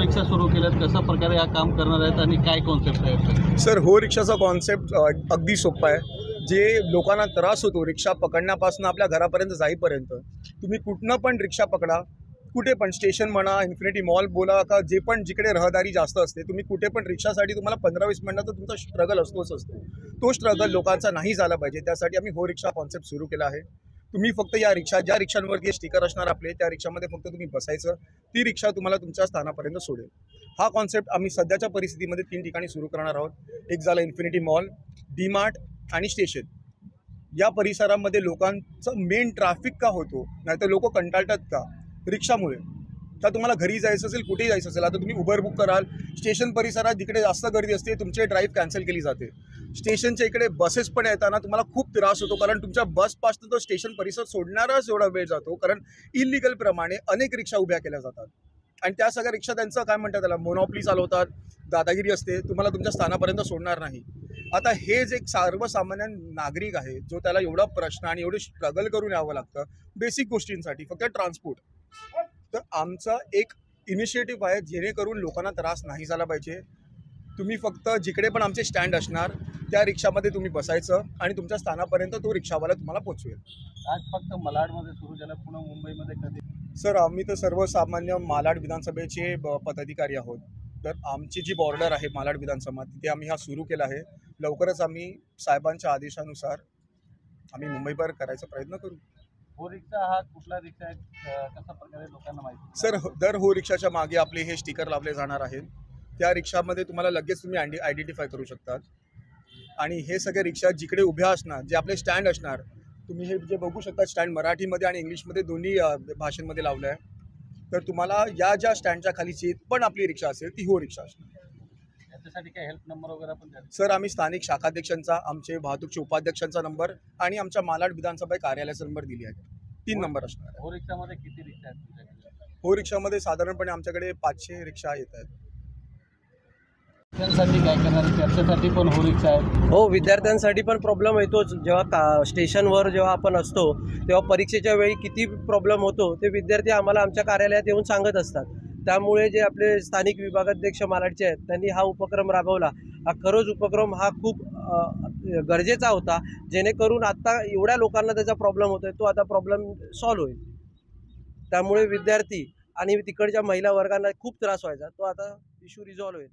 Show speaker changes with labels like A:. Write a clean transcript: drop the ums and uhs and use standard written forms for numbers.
A: रिक्षा सुरू केल्यात, कशा प्रकारे हा काम करणार आहेत आणि काय कॉन्सेप्ट आहे?
B: सर, हो रिक्षाचा कॉन्सेप्ट अगदी सोपा आहे. जे लोकांना त्रास होतो रिक्षा पकडण्यापासून आपल्या घरापर्यंत जाईपर्यंत, तुम्ही कुठनं पण रिक्षा पकडा, कुठे पण स्टेशन म्हणा, इन्फिनिटी मॉल बोला का जे पण जिकडे रहदारी जास्त असते, तुम्ही कुठे पण रिक्षासाठी तुम्हाला 15-20 मिनिटाचा तुमचा स्ट्रगल असतोच असतो. तो स्ट्रगल लोकांचा नाही झाला पाहिजे, त्यासाठी आम्ही हो रिक्षा कॉन्सेप्ट सुरू केला आहे. तुम्ही फक्त या रिक्षा, ज्या रिक्षांवरती स्टिकर असणार आपले, त्या रिक्षामध्ये फक्त तुम्ही बसायचं, ती रिक्षा तुम्हाला तुमच्या स्थानापर्यंत सोडेल. हा कॉन्सेप्ट आम्ही सध्याच्या परिस्थितीमध्ये 3 ठिकाणी सुरू करणार आहोत. एक झालं इन्फिनिटी मॉल, डी-मार्ट आणि स्टेशन. या परिसरामध्ये लोकांचं मेन ट्रॅफिक का होतो, नाहीतर लोक कंटाळतात का रिक्षामुळे? तर तुम्हाला घरी जायचं असेल, कुठेही जायचं असेल, आता तुम्ही उबर बुक कराल, स्टेशन परिसरात जिकडे जास्त गर्दी असते तुमची ड्राईव्ह कॅन्सल केली जाते. स्टेशनच्या इकडे बसेस पण येताना तुम्हाला खूप त्रास होतो, कारण तुमच्या बसपासून तो स्टेशन परिसर सोडणाराच एवढा वेळ जातो, कारण इलिगल प्रमाणे अनेक रिक्षा उभ्या केल्या जातात. आणि त्या सगळ्या रिक्षा त्यांचं काय म्हणतात त्याला, मोनोपली चालवतात, दादागिरी असते, तुम्हाला तुमच्या स्थानापर्यंत सोडणार नाही. आता हे जे सर्वसामान्य नागरिक आहे, जो त्याला एवढा प्रश्न आणि एवढे स्ट्रगल करून यावं लागतं बेसिक गोष्टींसाठी, फक्त ट्रान्सपोर्ट, तर आमचा एक इनिशिएटिव्ह आहे जेणेकरून लोकांना त्रास नाही झाला पाहिजे. तुम्ही फक्त जिकडे पण आमचे स्टँड असणार त्या रिक्षामध्ये तुम्ही बसायचं आणि तुमच्या स्थानापर्यंत तो रिक्षावाला तुम्हाला पोचवेल.
A: आज फक्त मालाडमध्ये सुरू झालं, पुन्हा मुंबईमध्ये कधी?
B: सर, आम्ही तर सर्वसामान्य मालाड विधानसभेचे पदाधिकारी आहोत. तर आमची जी बॉर्डर आहे मालाड विधानसभा, तिथे आम्ही हा सुरू केला आहे. लवकरच आम्ही साहेबांच्या आदेशानुसार आम्ही मुंबईवर करायचा प्रयत्न करू.
A: हो रिक्षा हा कुठला रिक्षा आहे, कशा प्रकारे लोकांना माहिती?
B: सर, दर हो रिक्षाच्या मागे आपले हे स्टिकर लावले जाणार आहेत. त्या रिक्षामध्ये तुम्हाला लगेच तुम्ही आयडेंटिफाय करू शकतात. आणि हे सगळे रिक्षा जिकडे उभ्या असणार, जे आपले स्टँड असणार, तुम्ही हे जे बघू शकता स्टँड मराठीमध्ये आणि इंग्लिशमध्ये दोन्ही भाषेमध्ये लावलं आहे. तर तुम्हाला या ज्या स्टँडच्या खालीची पण आपली रिक्षा असेल ती हो रिक्षा असणार.
A: याच्यासाठी काय हेल्प नंबर वगैरे पण द्याल?
B: सर, आम्ही स्थानिक शाखाध्यक्षांचा, आमचे वाहतूकचे उपाध्यक्षांचा नंबर आणि आमच्या मालाड विधानसभा कार्यालयाचा नंबर दिली आहे. 3 नंबर असणार आहे.
A: हो रिक्षामध्ये किती रिक्षा आहेत तुमच्याकडे?
B: हो रिक्षामध्ये साधारणपणे आमच्याकडे 500 रिक्षा येत आहेत.
A: विद्यार्थ्यांसाठी काय करणार? त्याच्यासाठी पण हो रिक्षा आहेत?
C: हो, विद्यार्थ्यांसाठी पण प्रॉब्लेम येतोच. जेव्हा स्टेशनवर जेव्हा आपण असतो तेव्हा परीक्षेच्या वेळी किती प्रॉब्लेम होतो ते विद्यार्थी आम्हाला आमच्या कार्यालयात येऊन सांगत असतात. त्यामुळे जे आपले स्थानिक विभागाध्यक्ष मालाडचे आहेत त्यांनी हा उपक्रम राबवला. हा खरंच उपक्रम हा खूप गरजेचा होता, जेणेकरून आत्ता एवढ्या लोकांना त्याचा प्रॉब्लेम होतो आहे, तो आता प्रॉब्लेम सॉल्व्ह होईल. त्यामुळे विद्यार्थी आणि तिकडच्या महिला वर्गांना खूप त्रास व्हायचा, तो आता इश्यू रिझॉल्व्ह होईल.